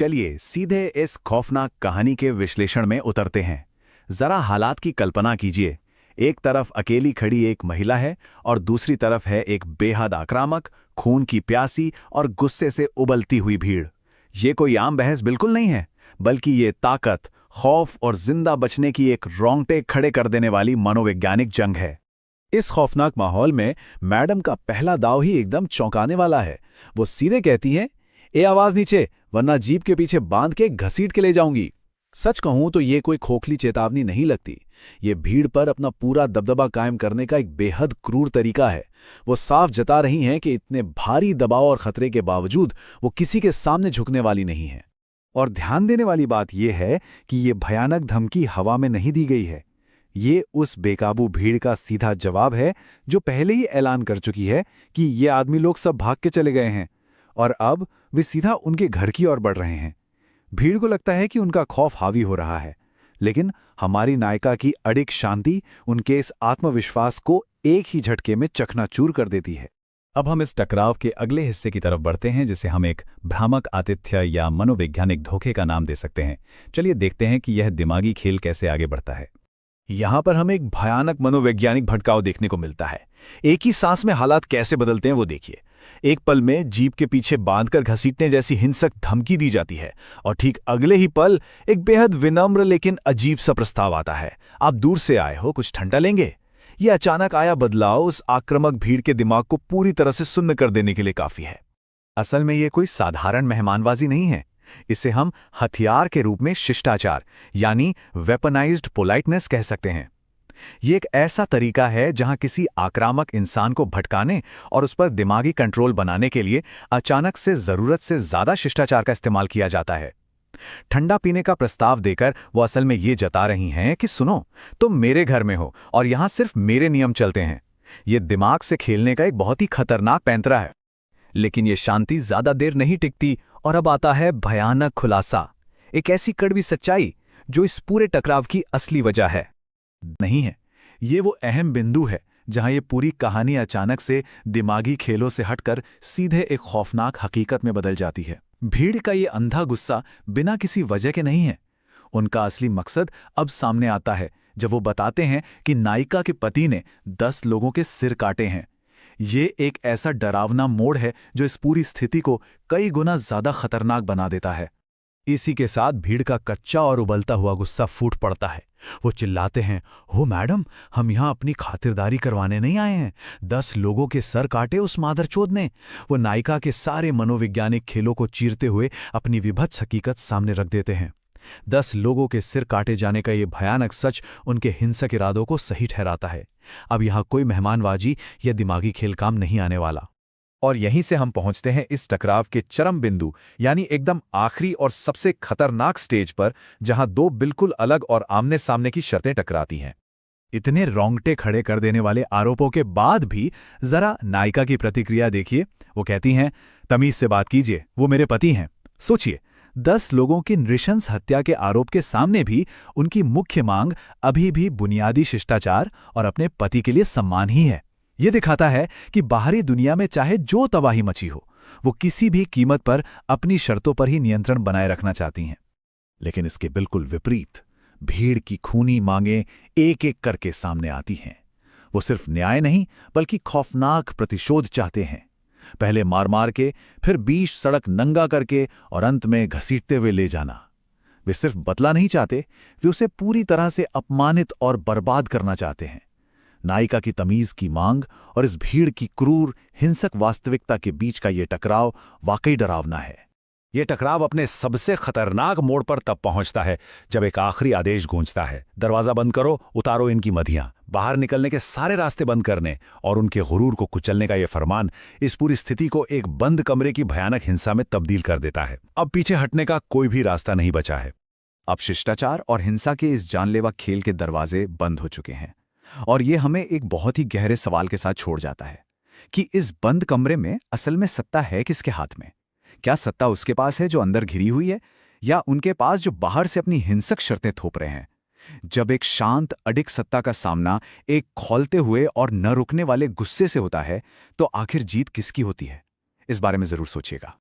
चलिए सीधे इस खौफनाक कहानी के विश्लेषण में उतरते हैं। जरा हालात की कल्पना कीजिए। एक तरफ अकेली खड़ी एक महिला है और दूसरी तरफ है एक बेहद आक्रामक, खून की प्यासी और गुस्से से उबलती हुई भीड़। ये कोई आम बहस बिल्कुल नहीं है, बल्कि ये ताकत, खौफ और जिंदा बचने की एक रोंगटे खड़े कर देने वाली मनोवैज्ञानिक जंग है। इस खौफनाक माहौल में मैडम का पहला दाव ही एकदम चौंकाने वाला है। वो सीधे कहती हैं, ए आवाज नीचे, वरना जीप के पीछे बांध के घसीट के ले जाऊंगी। सच कहूं तो ये कोई खोखली चेतावनी नहीं लगती। ये भीड़ पर अपना पूरा दबदबा कायम करने का एक बेहद क्रूर तरीका है। वो साफ जता रही हैं कि इतने भारी दबाव और खतरे के बावजूद वो किसी के सामने झुकने वाली नहीं है। और ध्यान देने वाली बात यह है कि ये भयानक धमकी हवा में नहीं दी गई है। ये उस बेकाबू भीड़ का सीधा जवाब है जो पहले ही ऐलान कर चुकी है कि ये आदमी लोग सब भाग के चले गए हैं और अब वे सीधा उनके घर की ओर बढ़ रहे हैं। भीड़ को लगता है कि उनका खौफ हावी हो रहा है, लेकिन हमारी नायिका की अडिग शांति उनके इस आत्मविश्वास को एक ही झटके में चकनाचूर कर देती है। अब हम इस टकराव के अगले हिस्से की तरफ बढ़ते हैं, जिसे हम एक भ्रामक आतिथ्य या मनोवैज्ञानिक धोखे का नाम दे सकते हैं। चलिए देखते हैं कि यह दिमागी खेल कैसे आगे बढ़ता है। यहां पर हमें एक भयानक मनोवैज्ञानिक भटकाव देखने को मिलता है। एक ही सांस में हालात कैसे बदलते हैं वो देखिए। एक पल में जीप के पीछे बांधकर घसीटने जैसी हिंसक धमकी दी जाती है और ठीक अगले ही पल एक बेहद विनम्र लेकिन अजीब सा प्रस्ताव आता है, आप दूर से आए हो, कुछ ठंडा लेंगे। यह अचानक आया बदलाव उस आक्रामक भीड़ के दिमाग को पूरी तरह से सुन्न कर देने के लिए काफी है। असल में यह कोई साधारण मेहमानबाजी नहीं है। इसे हम हथियार के रूप में शिष्टाचार यानी वेपनाइज्ड पोलाइटनेस कह सकते हैं। ये एक ऐसा तरीका है जहां किसी आक्रामक इंसान को भटकाने और उस पर दिमागी कंट्रोल बनाने के लिए अचानक से जरूरत से ज्यादा शिष्टाचार का इस्तेमाल किया जाता है। ठंडा पीने का प्रस्ताव देकर वो असल में ये जता रही हैं कि सुनो, तुम मेरे घर में हो और यहां सिर्फ मेरे नियम चलते हैं। ये दिमाग से खेलने का एक बहुत ही खतरनाक पैंतरा है। लेकिन ये शांति ज्यादा देर नहीं टिकती और अब आता है भयानक खुलासा, एक ऐसी कड़वी सच्चाई जो इस पूरे टकराव की असली वजह है नहीं है। ये वो अहम बिंदु है जहां ये पूरी कहानी अचानक से दिमागी खेलों से हटकर सीधे एक खौफनाक हकीकत में बदल जाती है। भीड़ का ये अंधा गुस्सा बिना किसी वजह के नहीं है। उनका असली मकसद अब सामने आता है जब वो बताते हैं कि नायिका के पति ने 10 लोगों के सिर काटे हैं। ये एक ऐसा डरावना मोड़ है जो इस पूरी स्थिति को कई गुना ज्यादा खतरनाक बना देता है। इसी के साथ भीड़ का कच्चा और उबलता हुआ गुस्सा फूट पड़ता है। वो चिल्लाते हैं, हो मैडम, हम यहां अपनी खातिरदारी करवाने नहीं आए हैं। 10 लोगों के सर काटे उस मादरचोद ने। वो नायिका के सारे मनोवैज्ञानिक खेलों को चीरते हुए अपनी विभत्स हकीकत सामने रख देते हैं। 10 लोगों के सिर काटे जाने का ये भयानक सच उनके हिंसक इरादों को सही ठहराता है। अब यहां कोई मेहमानबाजी या दिमागी खेल काम नहीं आने वाला। और यहीं से हम पहुंचते हैं इस टकराव के चरम बिंदु, यानी एकदम आखिरी और सबसे खतरनाक स्टेज पर, जहां दो बिल्कुल अलग और आमने सामने की शर्तें टकराती हैं। इतने रोंगटे खड़े कर देने वाले आरोपों के बाद भी जरा नायिका की प्रतिक्रिया देखिए। वो कहती हैं, तमीज से बात कीजिए, वो मेरे पति हैं। सोचिए, 10 लोगों की नृशंस हत्या के आरोप के सामने भी उनकी मुख्य मांग अभी भी बुनियादी शिष्टाचार और अपने पति के लिए सम्मान ही है। ये दिखाता है कि बाहरी दुनिया में चाहे जो तबाही मची हो, वो किसी भी कीमत पर अपनी शर्तों पर ही नियंत्रण बनाए रखना चाहती हैं। लेकिन इसके बिल्कुल विपरीत भीड़ की खूनी मांगें एक एक करके सामने आती हैं। वो सिर्फ न्याय नहीं बल्कि खौफनाक प्रतिशोध चाहते हैं। पहले मार मार के, फिर बीच सड़क नंगा करके और अंत में घसीटते हुए ले जाना। वे सिर्फ बदला नहीं चाहते, वे उसे पूरी तरह से अपमानित और बर्बाद करना चाहते हैं। नायिका की तमीज की मांग और इस भीड़ की क्रूर हिंसक वास्तविकता के बीच का ये टकराव वाकई डरावना है। ये टकराव अपने सबसे खतरनाक मोड़ पर तब पहुंचता है जब एक आखिरी आदेश गूंजता है, दरवाजा बंद करो, उतारो इनकी मधियां। बाहर निकलने के सारे रास्ते बंद करने और उनके गुरूर को कुचलने का यह फरमान इस पूरी स्थिति को एक बंद कमरे की भयानक हिंसा में तब्दील कर देता है। अब पीछे हटने का कोई भी रास्ता नहीं बचा है। अब शिष्टाचार और हिंसा के इस जानलेवा खेल के दरवाजे बंद हो चुके हैं और ये हमें एक बहुत ही गहरे सवाल के साथ छोड़ जाता है कि इस बंद कमरे में असल में सत्ता है किसके हाथ में? क्या सत्ता उसके पास है जो अंदर घिरी हुई है, या उनके पास जो बाहर से अपनी हिंसक शर्तें थोप रहे हैं? जब एक शांत अडिग सत्ता का सामना एक खौलते हुए और न रुकने वाले गुस्से से होता है, तो आखिर जीत किसकी होती है? इस बारे में जरूर सोचिएगा।